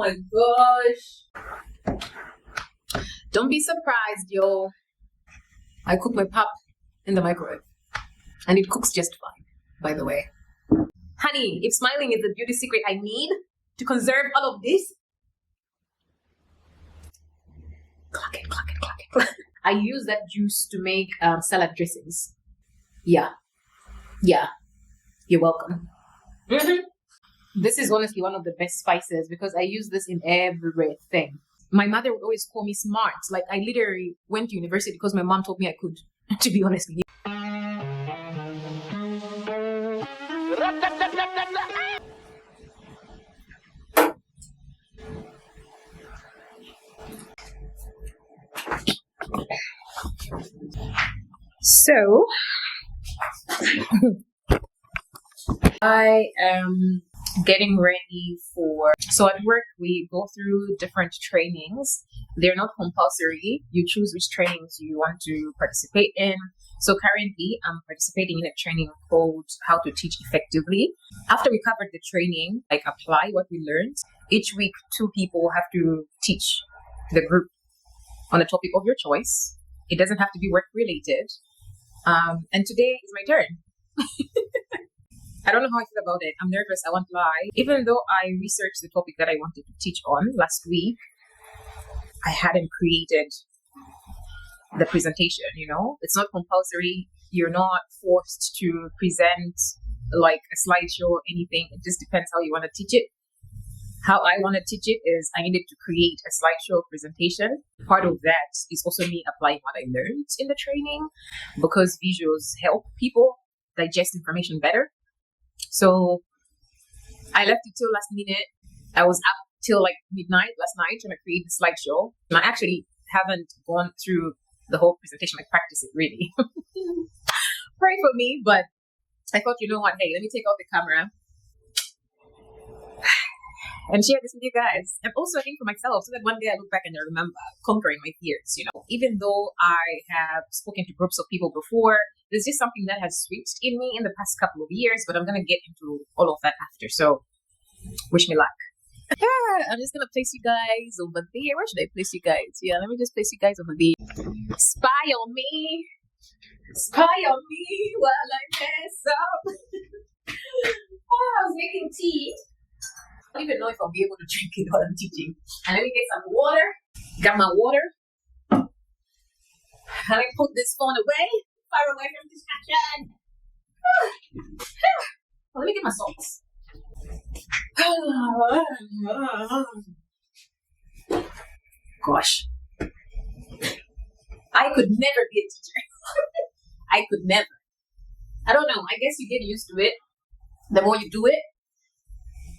my gosh. Don't be surprised, yo. I cook my pap in the microwave. And it cooks just fine, by the way. Honey, if smiling is the beauty secret I need to conserve all of this, clock it. I use that juice to make salad dressings. Yeah. You're welcome. This is honestly one of the best spices because I use this in everything. My mother would always call me smart. Like, I literally went to university because my mom told me I could, to be honest with you. So, I am getting ready so at work we go through different trainings. They're not compulsory. You choose which trainings you want to participate in. So currently I'm participating in a training called How to Teach Effectively. After we covered the training, like apply what we learned. Each week 2 people have to teach the group on a topic of your choice. It doesn't have to be work related. And today is my turn. I don't know how I feel about it. I'm nervous. I won't lie. Even though I researched the topic that I wanted to teach on last week, I hadn't created the presentation, you know? It's not compulsory. You're not forced to present like a slideshow or anything. It just depends how you want to teach it. How I want to teach it is I needed to create a slideshow presentation. Part of that is also me applying what I learned in the training because visuals help people digest information better. So I left it till last minute. I was up till like midnight last night trying to create the slideshow. I actually haven't gone through the whole presentation, like practice it really. Pray for me, but I thought, you know what, hey, let me take out the camera and share this with you guys. And also I think for myself, so that one day I look back and I remember conquering my fears, you know. Even though I have spoken to groups of people before, there's just something that has switched in me in the past couple of years, but I'm going to get into all of that after. So wish me luck. Yeah, I'm just going to place you guys over there. Where should I place you guys? Yeah, let me just place you guys over there. Spy on me. Spy on me while I mess up. Oh, I was making tea. I don't even know if I'll be able to drink it while I'm teaching. And let me get some water. Got my water. Let me put this phone away. Far away from distraction. Let me get my salts. Gosh. I could never be a teacher. I could never. I don't know. I guess you get used to it the more you do it.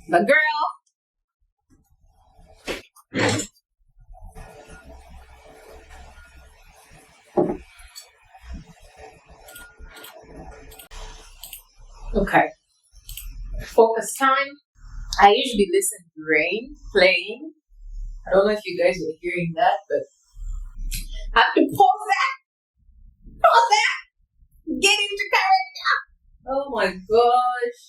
But girl. Okay. Focus time. I usually listen to rain playing. I don't know if you guys were hearing that, but I have to pause that. Pause that. Get into character. Oh my gosh.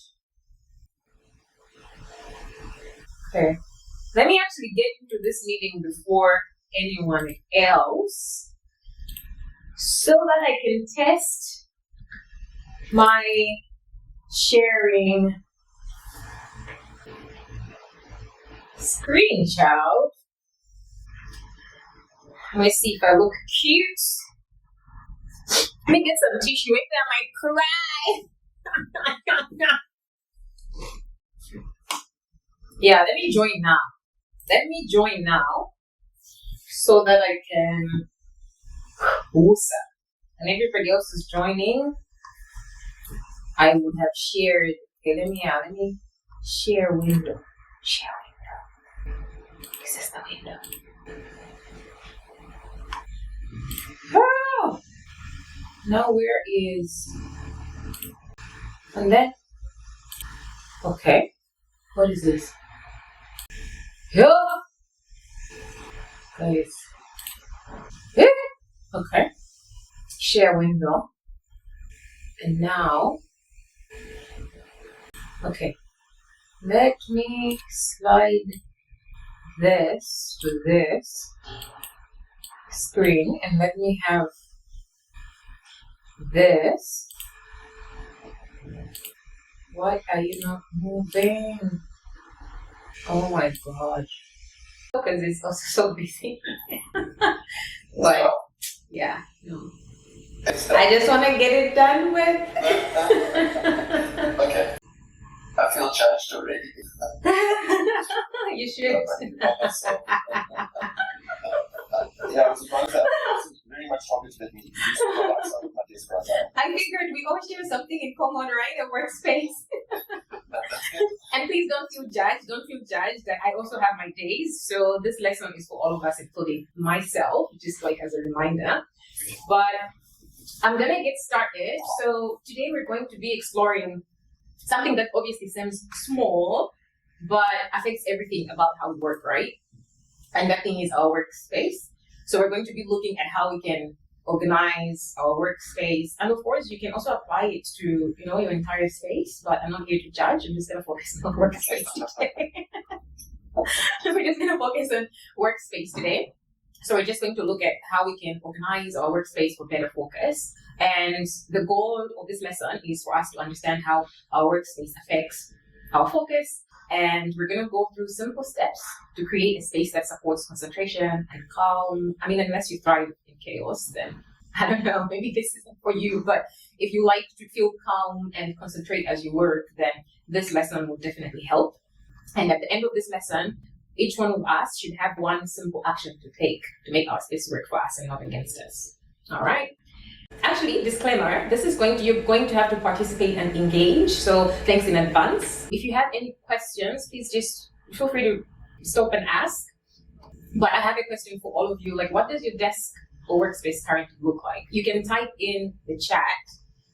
Okay. Let me actually get into this meeting before anyone else so that I can test my sharing screen, child. Let me see if I look cute. Let me get some tissue. Maybe I might cry. Yeah, let me join now. Let me join now so that I can woosa. And everybody else is joining. I would have shared. Okay, let me share window. Share window. This is the window. Oh! Now where is... And then... Okay. What is this? Yeah. Guys. Yeah. Okay. Share window. And now... Okay. Let me slide this to this screen and let me have this. Why are you not moving? Oh my god. Because it's also so busy. But yeah, no. I just want to get it done with. Okay. I feel judged already. You should. Yeah, I was surprised that it's very much talking to me. I figured we all share something in common, right? A workspace. And please don't feel judged. Don't feel judged that I also have my days. So this lesson is for all of us, including myself, just like as a reminder. But I'm going to get started. So today we're going to be exploring something that obviously seems small, but affects everything about how we work, right? And that thing is our workspace. So we're going to be looking at how we can organize our workspace. And of course, you can also apply it to, your entire space, but I'm not here to judge. I'm just going to focus on workspace today. We're just going to focus on workspace today. So we're just going to look at how we can organize our workspace for better focus. And the goal of this lesson is for us to understand how our workspace affects our focus. And we're going to go through simple steps to create a space that supports concentration and calm. I mean, unless you thrive in chaos, then I don't know, maybe this isn't for you. But if you like to feel calm and concentrate as you work, then this lesson will definitely help. And at the end of this lesson, each one of us should have one simple action to take to make our space work for us and not against us. All right. Actually, disclaimer, you're going to have to participate and engage. So thanks in advance. If you have any questions, please just feel free to stop and ask. But I have a question for all of you. Like, what does your desk or workspace currently look like? You can type in the chat.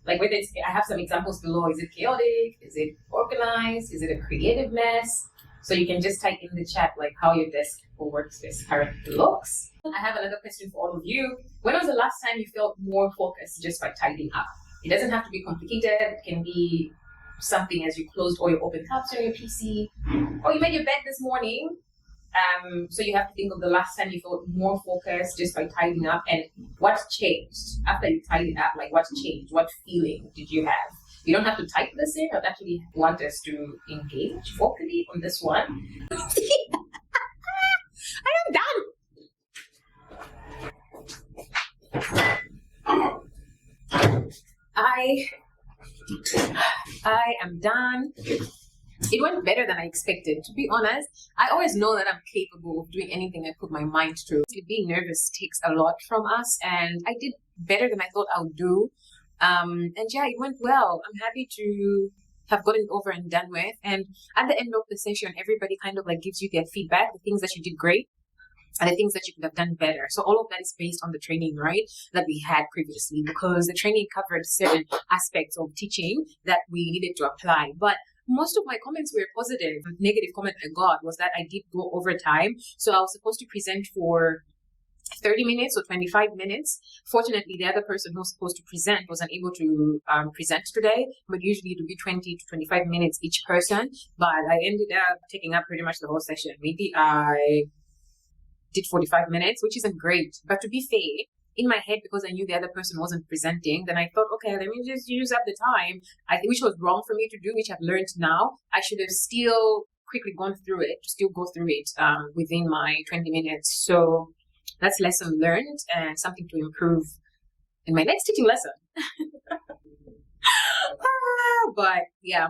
Like whether I have some examples below. Is it chaotic? Is it organized? Is it a creative mess? So you can just type in the chat like how your desk or workspace currently looks. I have another question for all of you. When was the last time you felt more focused just by tidying up? It doesn't have to be complicated. It can be something as you closed all your open tabs on your PC, or you made your bed this morning. So you have to think of the last time you felt more focused just by tidying up, and what changed after you tidied up. Like what changed? What feeling did you have? You don't have to type this in. I'd actually want us to engage vocally on this one. I am done. I am done. It went better than I expected. To be honest, I always know that I'm capable of doing anything I put my mind to. Being nervous takes a lot from us, and I did better than I thought I would do. And yeah, it went well. I'm happy to have gotten it over and done with. And at the end of the session, everybody kind of like gives you their feedback, the things that you did great and the things that you could have done better. So all of that is based on the training, right, that we had previously, because the training covered certain aspects of teaching that we needed to apply. But most of my comments were positive. The negative comment I got was that I did go over time. So I was supposed to present for 30 minutes or 25 minutes. Fortunately, the other person who was supposed to present wasn't able to present today, but usually it would be 20 to 25 minutes each person. But I ended up taking up pretty much the whole session. Maybe I did 45 minutes, which isn't great. But to be fair, in my head, because I knew the other person wasn't presenting, then I thought, okay, let me just use up the time, which was wrong for me to do, which I've learned now. I should have still quickly gone through it, within my 20 minutes. So that's lesson learned and something to improve in my next teaching lesson. But yeah,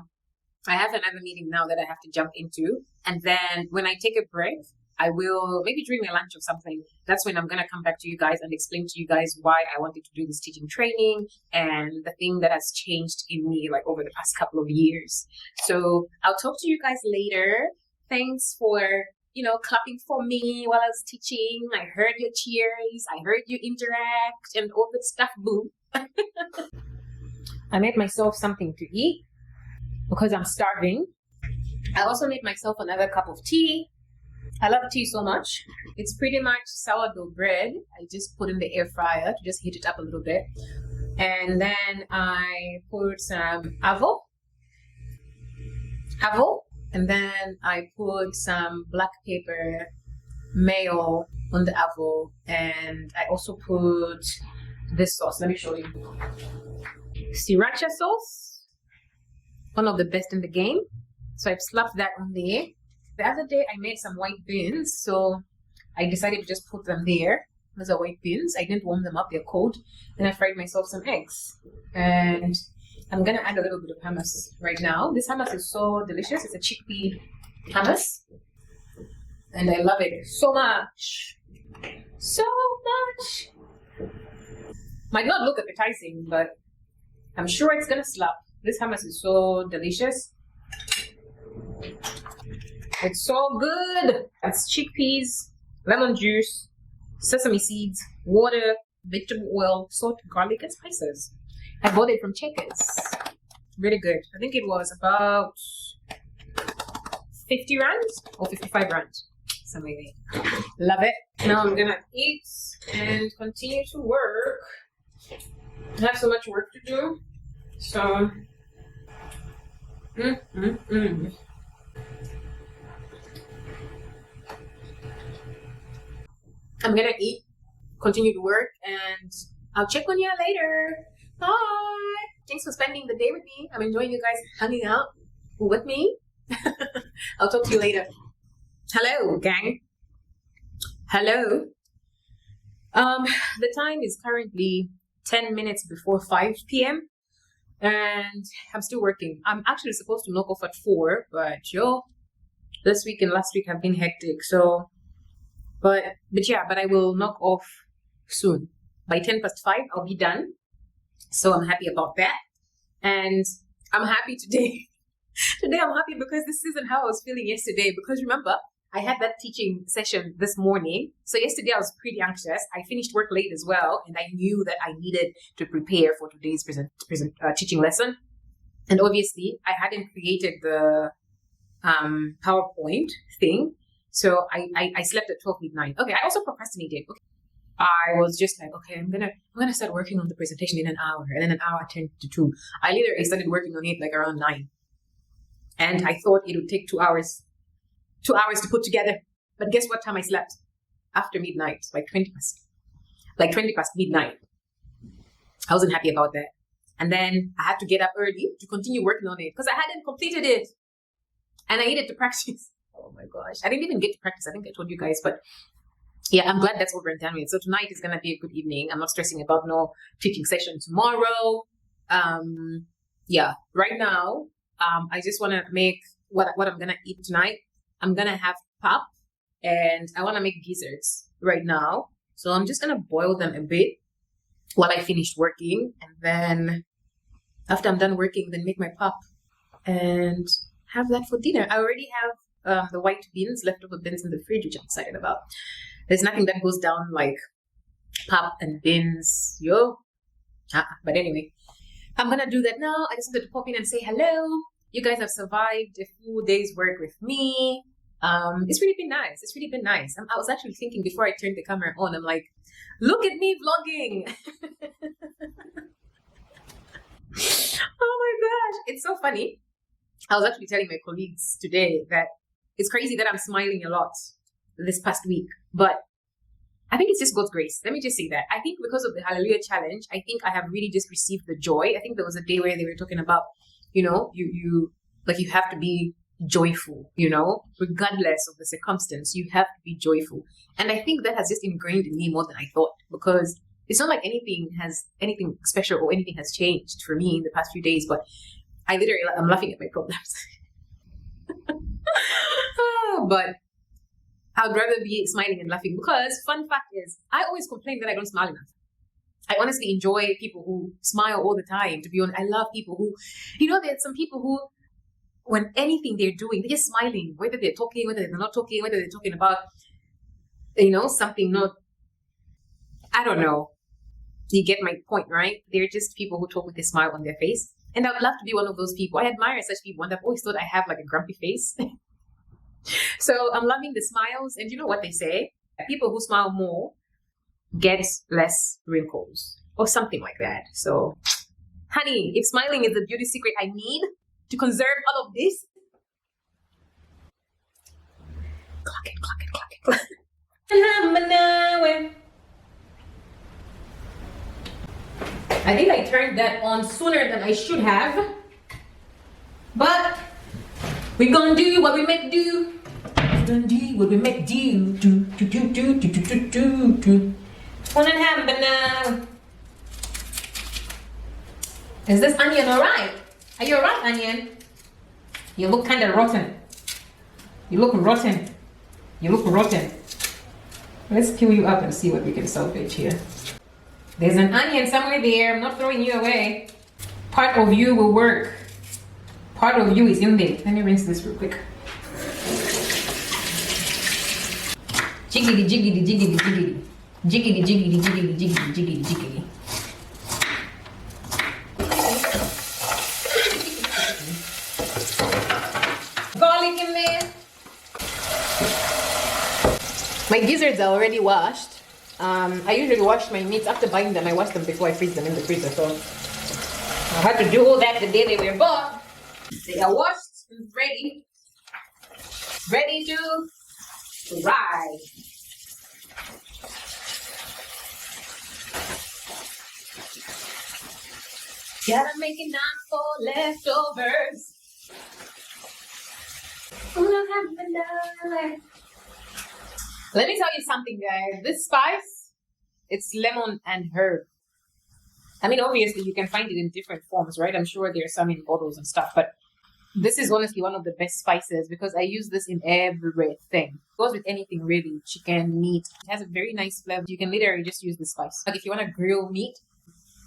I have another meeting now that I have to jump into. And then when I take a break, I will, maybe during my lunch or something, that's when I'm going to come back to you guys and explain to you guys why I wanted to do this teaching training and the thing that has changed in me like over the past couple of years. So I'll talk to you guys later. Thanks for clapping for me while I was teaching. I heard your cheers. I heard you interact and all that stuff, boo. I made myself something to eat because I'm starving. I also made myself another cup of tea. I love tea so much. It's pretty much sourdough bread. I just put in the air fryer to just heat it up a little bit. And then I put some avo. And then I put some black pepper mayo on the apple, and I also put this sauce. Let me show you. Sriracha sauce, one of the best in the game. So I've slapped that on there. The other day I made some white beans, so I decided to just put them there. Those are white beans. I didn't warm them up, they're cold. Then I fried myself some eggs. And I'm gonna add a little bit of hummus right now. This hummus is so delicious. It's a chickpea hummus. And I love it so much. So much. Might not look appetizing, but I'm sure it's gonna slap. This hummus is so delicious. It's so good. It's chickpeas, lemon juice, sesame seeds, water, vegetable oil, salt, garlic, and spices. I bought it from Checkers. Really good. I think it was about 50 rand or 55 rand. Something like that. Love it. Now I'm gonna eat and continue to work. I have so much work to do. So, I'm gonna eat, continue to work, and I'll check on you later. Bye. Thanks for spending the day with me. I'm enjoying you guys hanging out with me. I'll talk to you later. Hello, gang. Hello. The time is currently 10 minutes before 5 p.m. and I'm still working. I'm actually supposed to knock off at 4, but this week and last week have been hectic. So, but I will knock off soon. By 10 past 5, I'll be done. So I'm happy about that. And I'm happy today. Today I'm happy because this isn't how I was feeling yesterday. Because remember, I had that teaching session this morning. So yesterday I was pretty anxious. I finished work late as well. And I knew that I needed to prepare for today's teaching lesson. And obviously I hadn't created the PowerPoint thing. So I slept at 12 midnight. Okay, I also procrastinated. Okay. I was just like, okay, I'm gonna start working on the presentation in an hour. And then an hour turned to 2. I literally started working on it like around 9. And I thought it would take 2 hours. 2 hours to put together. But guess what time I slept? After midnight, like 20 past midnight. I wasn't happy about that. And then I had to get up early to continue working on it because I hadn't completed it. And I needed to practice. Oh my gosh. I didn't even get to practice. I think I told you guys, but yeah, I'm glad that's over and done with. So tonight is going to be a good evening. I'm not stressing about no teaching session tomorrow. Yeah, right now, I just want to make what I'm going to eat tonight. I'm going to have pap and I want to make gizzards right now. So I'm just going to boil them a bit while I finish working. And then after I'm done working, then make my pap and have that for dinner. I already have the white beans, leftover beans in the fridge, which I'm excited about. There's nothing that goes down like pap and beans, But anyway, I'm going to do that now. I just wanted to pop in and say hello. You guys have survived a full day's work with me. It's really been nice. It's really been nice. I was actually thinking before I turned the camera on, I'm like, look at me vlogging. Oh my gosh. It's so funny. I was actually telling my colleagues today that it's crazy that I'm smiling a lot this past week. But I think it's just God's grace. Let me just say that. I think because of the Hallelujah Challenge, I think I have really just received the joy. I think there was a day where they were talking about, you have to be joyful, regardless of the circumstance, you have to be joyful. And I think that has just ingrained in me more than I thought, because it's not like anything special or anything has changed for me in the past few days, but I'm laughing at my problems. But I'd rather be smiling and laughing, because fun fact is, I always complain that I don't smile enough. I honestly enjoy people who smile all the time, to be honest. I love people who, there's some people who, when anything they're doing, they're just smiling, whether they're talking, whether they're not talking, whether they're talking about, something not, I don't know. You get my point, right? They're just people who talk with a smile on their face. And I would love to be one of those people. I admire such people, and I've always thought I have like a grumpy face. So I'm loving the smiles. And you know what they say? People who smile more get less wrinkles or something like that. So, honey, if smiling is the beauty secret I need to conserve all of this, clock it. I think I turned that on sooner than I should have. But we're gonna do what we make do. We're gonna do what we make do. Do. One and a half banana. Is this onion alright? Are you alright, onion? You look kind of rotten. You look rotten. You look rotten. Let's peel you up and see what we can salvage here. There's an onion somewhere there. I'm not throwing you away. Part of you will work. Part of you is in there. Let me rinse this real quick. Jiggity, jiggity, jiggity, jiggity. Jiggity, jiggity, jiggity, jiggity, jiggity, jiggity. Garlic in there. My gizzards are already washed. I usually wash my meats after buying them. I wash them before I freeze them in the freezer. So I had to do all that the day they were bought. They are washed and ready. Ready to ride. Gotta make enough for leftovers. Let me tell you something, guys. This spice, it's lemon and herb. I mean, obviously, you can find it in different forms, right? I'm sure there's some in bottles and stuff, but this is honestly one of the best spices because I use this in everything. It goes with anything, really. Chicken, meat. It has a very nice flavor. You can literally just use the spice. Like if you want to grill meat,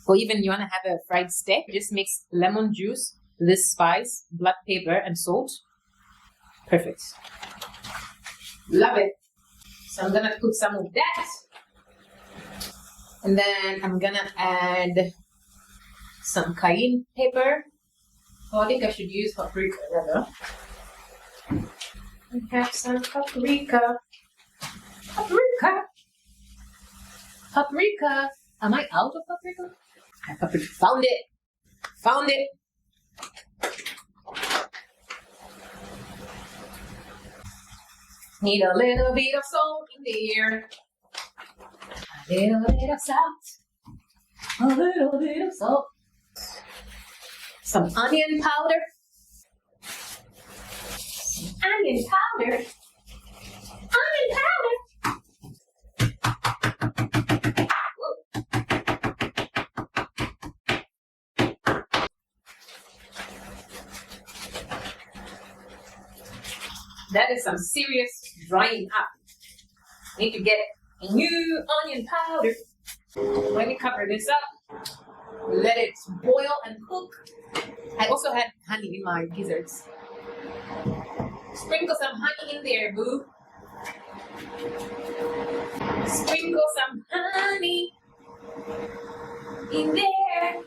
or even you want to have a fried steak, just mix lemon juice, this spice, black pepper, and salt. Perfect. Love it. So I'm gonna put some of that. And then I'm gonna add some cayenne pepper. Oh, I think I should use paprika rather. I have some paprika. Paprika. Paprika. Am I out of paprika? I have paprika. Found it. Found it. Need a little bit of salt in there. A little bit of salt. A little bit of salt. Some onion powder. Some onion powder. Onion powder. Whoa. That is some serious drying up. Need to get a new onion powder. Let me cover this up. Let it boil and cook. I also had honey in my gizzards. Sprinkle some honey in there, boo. Sprinkle some honey in there.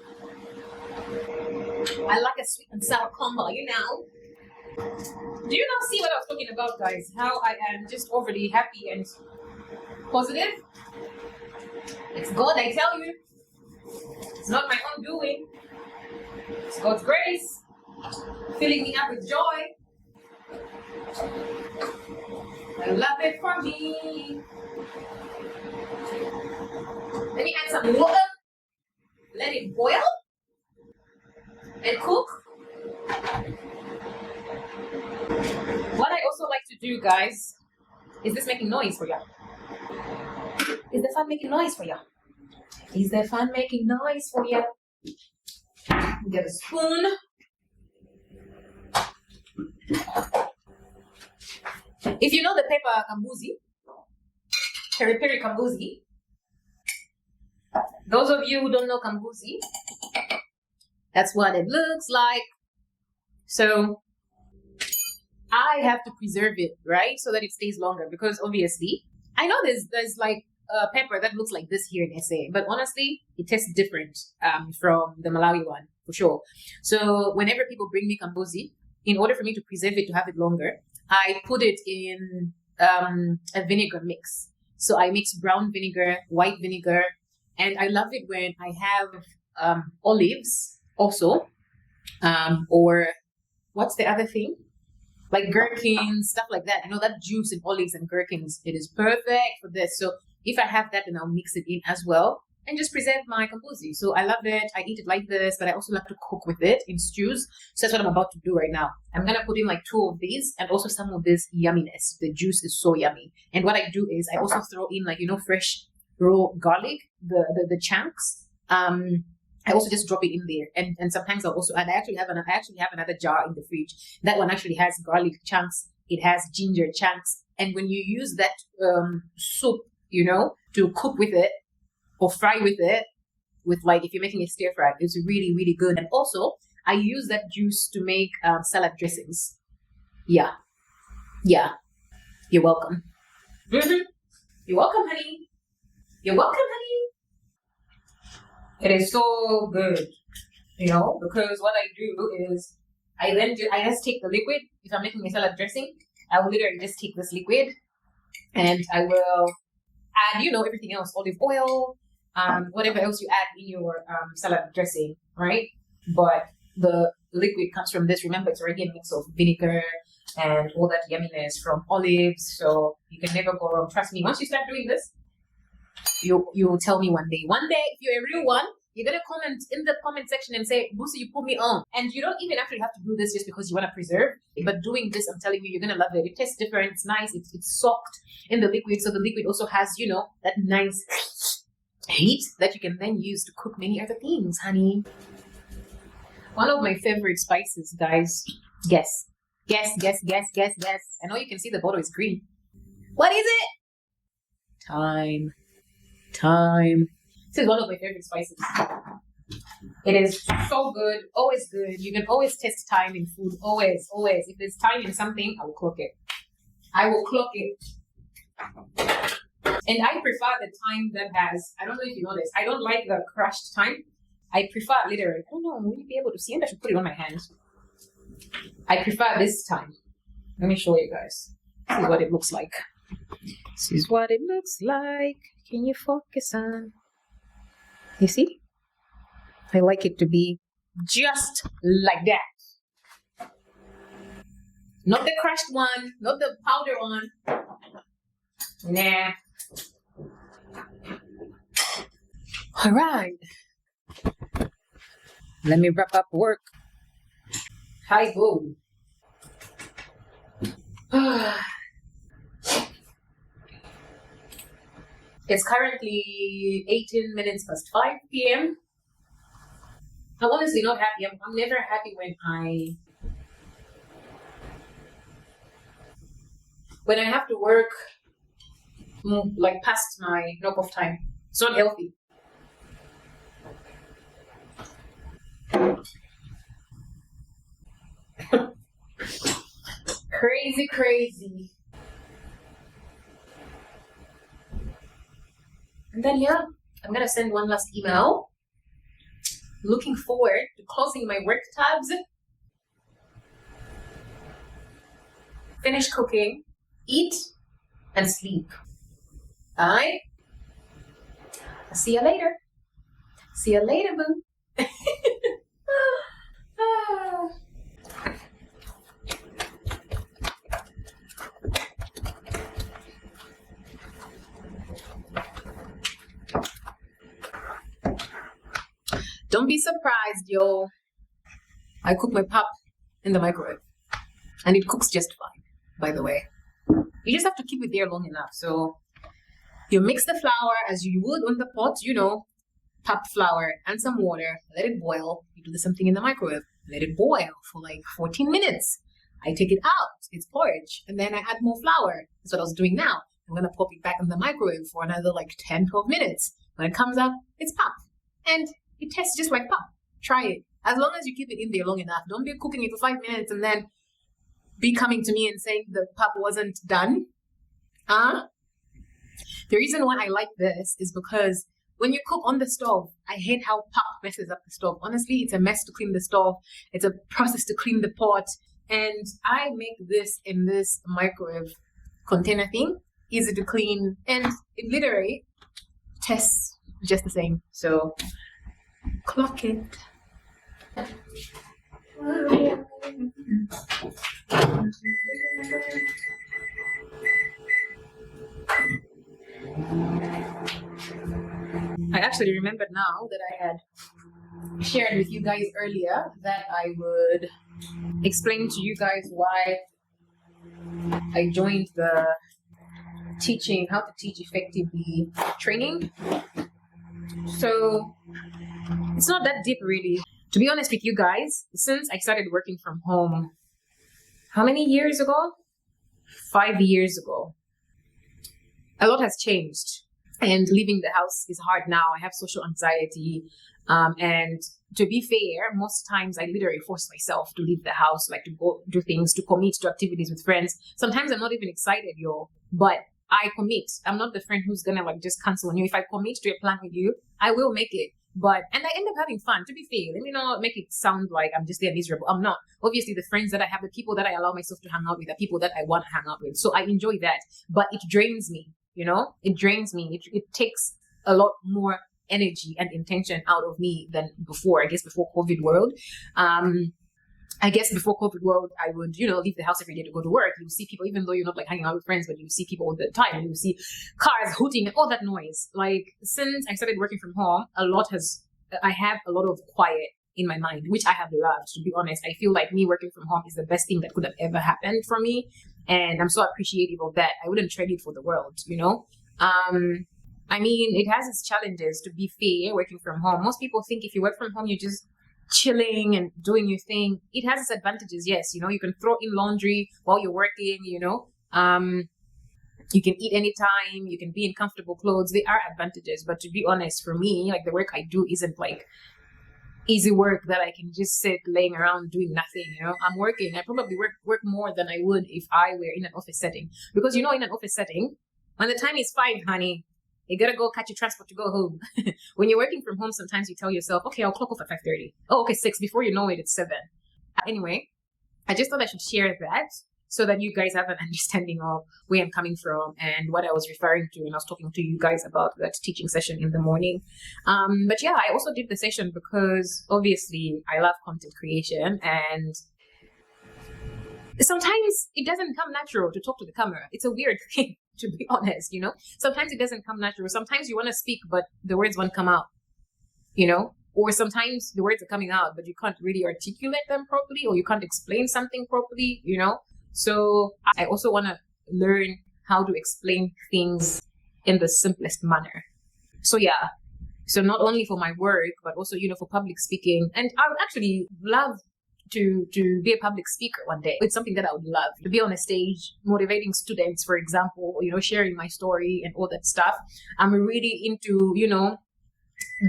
I like a sweet and sour combo, you know. Do you not see what I was talking about, guys? How I am just overly happy and positive? It's God, I tell you. It's not my own doing. It's God's grace filling me up with joy. I love it for me. Let me add some water. Let it boil and cook. What I also like to do, guys, is this making noise for you? Is the fan making noise for you? Is the fan making noise for you? Get a spoon. If you know the pepper kambuzi, peri peri kambuzi, those of you who don't know kambuzi, that's what it looks like. So I have to preserve it, right? So that it stays longer because obviously, I know there's like a pepper that looks like this here in SA, but honestly, it tastes different from the Malawi one, for sure. So whenever people bring me kambuzi, in order for me to preserve it, to have it longer, I put it in a vinegar mix. So I mix brown vinegar, white vinegar, and I love it when I have olives also, or what's the other thing? like gherkins, stuff like that. You know, that juice in olives and gherkins, it is perfect for this. So if I have that, then I'll mix it in as well and just present my kombuzi. So I love it. I eat it like this, but I also love to cook with it in stews. So that's what I'm about to do right now. I'm going to put in like 2 of these and also some of this yumminess. The juice is so yummy. And what I do is I also throw in like, you know, fresh raw garlic, the chunks. I also just drop it in there, and sometimes I'll also add. I actually have another jar in the fridge. That one actually has garlic chunks. It has ginger chunks, and when you use that soup, you know, to cook with it or fry with it, with like if you're making a stir fry, it's really really good. And also, I use that juice to make salad dressings. Yeah. You're welcome. Mm-hmm. You're welcome, honey. You're welcome, honey. It is so good, you know, because what I do is I just take the liquid. If I'm making a salad dressing, I will literally just take this liquid and I will add, you know, everything else, olive oil, whatever else you add in your salad dressing, right? But the liquid comes from this. Remember, it's already a mix of vinegar and all that yumminess from olives. So you can never go wrong. Trust me. Once you start doing this, you'll tell me one day. One day, if you're a real one, you're gonna comment in the comment section and say, Boosie, you put me on. And you don't even actually have to do this just because you want to preserve. But doing this, I'm telling you, you're gonna love it. It tastes different. It's nice. It's soaked in the liquid, so the liquid also has, you know, that nice heat that you can then use to cook many other things, honey. One of my favorite spices, guys. Guess. I know you can see the bottle is green. What is it? Thyme. This is one of my favorite spices. It is so good, always good. You can always taste thyme in food, always. If there's thyme in something, I will clock it. And I prefer the thyme that has, I don't know if you know this, I don't like the crushed thyme. I prefer literally, I don't know, will you be able to see it? I should put it on my hand. I prefer this thyme. Let me show you guys. This is what it looks like. Can you focus on? You see? I like it to be just like that. Not the crushed one, not the powder one. Nah. All right. Let me wrap up work. Hi, boo. It's currently 18 minutes past 5 p.m. I'm honestly not happy. I'm never happy when I have to work like past my knock-off time. It's not healthy. Crazy. And then, yeah, I'm going to send one last email. Looking forward to closing my work tabs. Finish cooking, eat, and sleep. Alright? I'll see you later. See you later, boo. Don't be surprised, yo. I cook my pap in the microwave. And it cooks just fine, by the way. You just have to keep it there long enough. So you mix the flour as you would on the pot, you know, pap flour and some water. Let it boil. You do the same thing in the microwave. Let it boil for like 14 minutes. I take it out. It's porridge. And then I add more flour. That's what I was doing now. I'm going to pop it back in the microwave for another like 10, 12 minutes. When it comes up, it's pap. And it tastes just like pap. Try it. As long as you keep it in there long enough. Don't be cooking it for 5 minutes and then be coming to me and saying the pap wasn't done. The reason why I like this is because when you cook on the stove, I hate how pap messes up the stove. Honestly, it's a mess to clean the stove. It's a process to clean the pot. And I make this in this microwave container thing. Easy to clean. And it literally tastes just the same. So clock it. I actually remembered now that I had shared with you guys earlier that I would explain to you guys why I joined the teaching how to teach effectively training. So it's not that deep really. To be honest with you guys, since I started working from home, how many years ago? 5 years ago. A lot has changed. And leaving the house is hard now. I have social anxiety. And to be fair, most times I literally force myself to leave the house, like to go do things, to commit to activities with friends. Sometimes I'm not even excited, but I commit. I'm not the friend who's gonna like just cancel on you. If I commit to a plan with you, I will make it. And I end up having fun, to be fair. Let me not make it sound like I'm just there miserable. I'm not. Obviously, the friends that I have, the people that I allow myself to hang out with, are people that I want to hang out with. So I enjoy that. But it drains me, It drains me. It takes a lot more energy and intention out of me than before. I guess before COVID world. Before COVID world, I would, leave the house every day to go to work. You see people, even though you're not like hanging out with friends, but you see people all the time. You see cars hooting and all that noise. Like since I started working from home, I have a lot of quiet in my mind, which I have loved, to be honest. I feel like me working from home is the best thing that could have ever happened for me. And I'm so appreciative of that. I wouldn't trade it for the world, it has its challenges, to be fair, working from home. Most people think if you work from home, you're just chilling and doing your thing. It has its advantages, yes. You can throw in laundry while you're working, you can eat anytime, you can be in comfortable clothes. There are advantages. But to be honest, for me, like the work I do isn't like easy work that I can just sit laying around doing nothing. I'm working. I probably work more than I would if I were in an office setting. Because in an office setting, when the time is 5, honey, you gotta go catch your transport to go home. When you're working from home, sometimes you tell yourself, okay, I'll clock off at 5:30. Oh, okay, 6. Before you know it, it's 7. Anyway, I just thought I should share that so that you guys have an understanding of where I'm coming from and what I was referring to when I was talking to you guys about that teaching session in the morning. But yeah, I also did the session because obviously I love content creation, and sometimes it doesn't come natural to talk to the camera. It's a weird thing, to be honest, Sometimes it doesn't come natural. Sometimes you want to speak, but the words won't come out, Or sometimes the words are coming out, but you can't really articulate them properly, or you can't explain something properly, So I also want to learn how to explain things in the simplest manner. So yeah. So not only for my work, but also, for public speaking. And I would actually love to be a public speaker one day. It's something that I would love, to be on a stage motivating students, for example, sharing my story and all that stuff. I'm really into,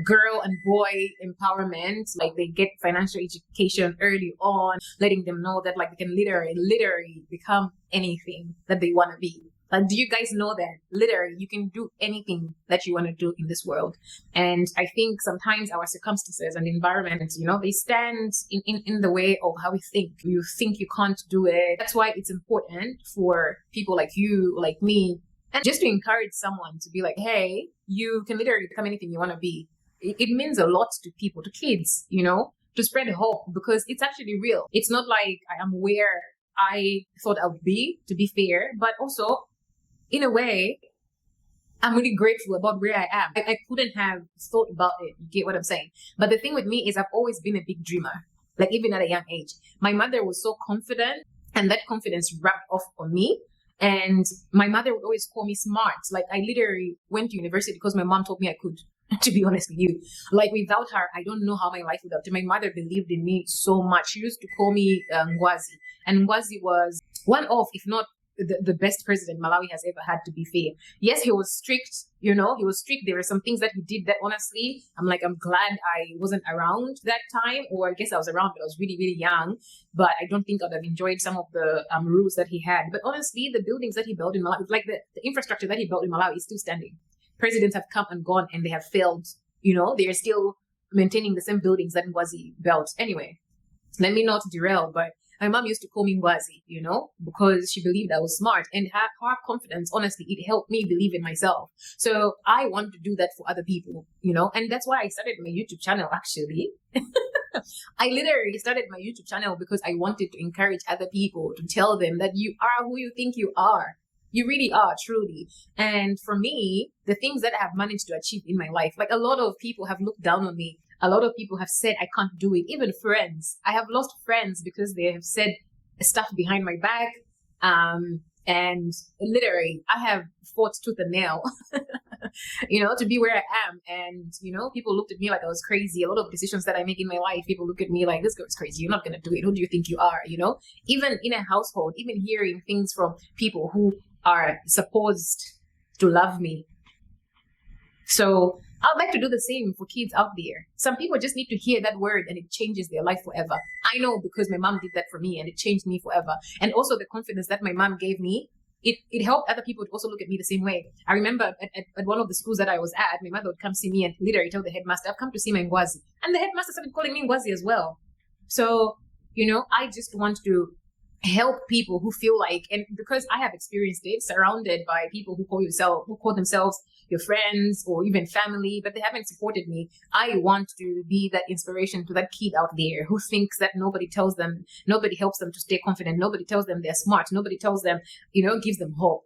girl and boy empowerment. Like they get financial education early on, letting them know that like they can literally become anything that they want to be. Like, do you guys know that literally you can do anything that you want to do in this world? And I think sometimes our circumstances and environment, they stand in the way of how we think. You think you can't do it. That's why it's important for people like you, like me, and just to encourage someone to be like, hey, you can literally become anything you want to be. It means a lot to people, to kids, to spread hope, because it's actually real. It's not like I am where I thought I would be, to be fair, but also in a way, I'm really grateful about where I am. I couldn't have thought about it. You get what I'm saying? But the thing with me is I've always been a big dreamer, like even at a young age. My mother was so confident, and that confidence rubbed off on me. And my mother would always call me smart. Like I literally went to university because my mom told me I could, to be honest with you. Like without her, I don't know how my life would have been. My mother believed in me so much. She used to call me Ngwazi. And Ngwazi was one of, if not the best president Malawi has ever had, to be fair. Yes, he was strict, he was strict. There were some things that he did that honestly, I'm glad I wasn't around that time, or I guess I was around, but I was really, really young. But I don't think I'd have enjoyed some of the rules that he had. But honestly, the buildings that he built in Malawi, like the infrastructure that he built in Malawi is still standing. Presidents have come and gone and they have failed, they're still maintaining the same buildings that Ngwazi built. Anyway, let me not derail, but my mom used to call me Ngwazi, because she believed I was smart, and her confidence, honestly, it helped me believe in myself. So I want to do that for other people, and that's why I started my YouTube channel, actually. I literally started my YouTube channel because I wanted to encourage other people, to tell them that you are who you think you are. You really are, truly. And for me, the things that I have managed to achieve in my life, like a lot of people have looked down on me. A lot of people have said I can't do it. Even friends. I have lost friends because they have said stuff behind my back. And literally, I have fought tooth and nail, to be where I am. And, people looked at me like I was crazy. A lot of decisions that I make in my life, people look at me like, this girl is crazy. You're not going to do it. Who do you think you are? Even in a household, even hearing things from people who are supposed to love me. So I'd like to do the same for kids out there. Some people just need to hear that word and it changes their life forever. I know, because my mom did that for me and it changed me forever. And also the confidence that my mom gave me, it helped other people to also look at me the same way. I remember at one of the schools that I was at, my mother would come see me and literally tell the headmaster, I've come to see my Ngwazi. And the headmaster started calling me Ngwazi as well. So, I just want to help people who feel like, and because I have experienced it, surrounded by people who call themselves your friends or even family, but they haven't supported me. I want to be that inspiration to that kid out there who thinks that nobody helps them to stay confident, nobody tells them they're smart, nobody tells them, gives them hope.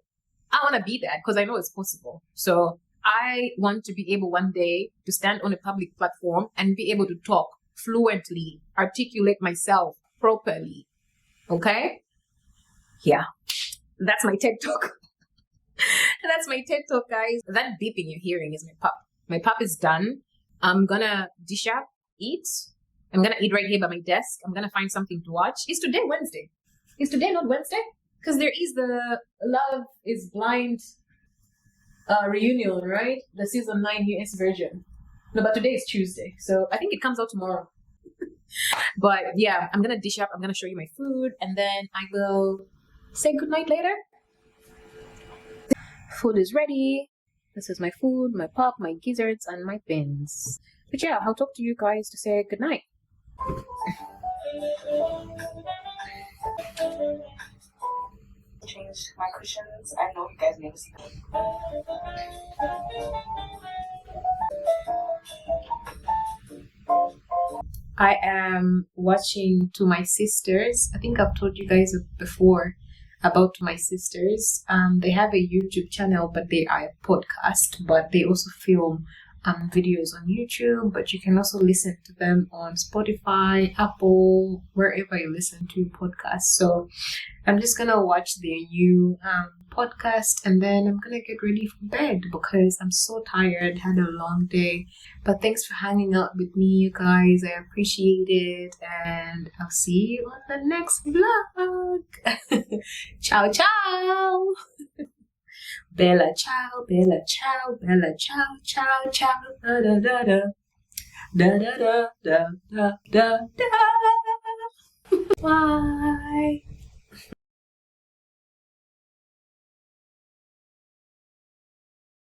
I want to be that because I know it's possible. So I want to be able one day to stand on a public platform and be able to talk fluently, articulate myself properly. Okay? Yeah. That's my TED Talk. That's my TED Talk, guys. That beeping you're hearing is my pup. My pup is done. I'm gonna dish up, eat. I'm gonna eat right here by my desk. I'm gonna find something to watch. Is today Wednesday? Is today not Wednesday? Because there is the Love is Blind reunion, right? The season 9 US version. No, but today is Tuesday. So I think it comes out tomorrow. But yeah, I'm gonna dish up, I'm gonna show you my food, and then I will say goodnight later. Food is ready. This is my food, my pop, my gizzards, and my beans. But yeah, I'll talk to you guys to say goodnight. Change my cushions. I know you guys never see them. I am watching To My Sisters. I think I've told you guys before about my sisters. They have a YouTube channel, but they are a podcast, but they also film videos on YouTube, but you can also listen to them on Spotify, Apple, wherever you listen to podcasts. So I'm just gonna watch their new podcast, and then I'm gonna get ready for bed because I'm so tired, had a long day. But thanks for hanging out with me, you guys. I appreciate it, and I'll see you on the next vlog. Ciao, ciao. Bella ciao, bella ciao, bella ciao, ciao, ciao, da da da da, da da da da da da da. Bye.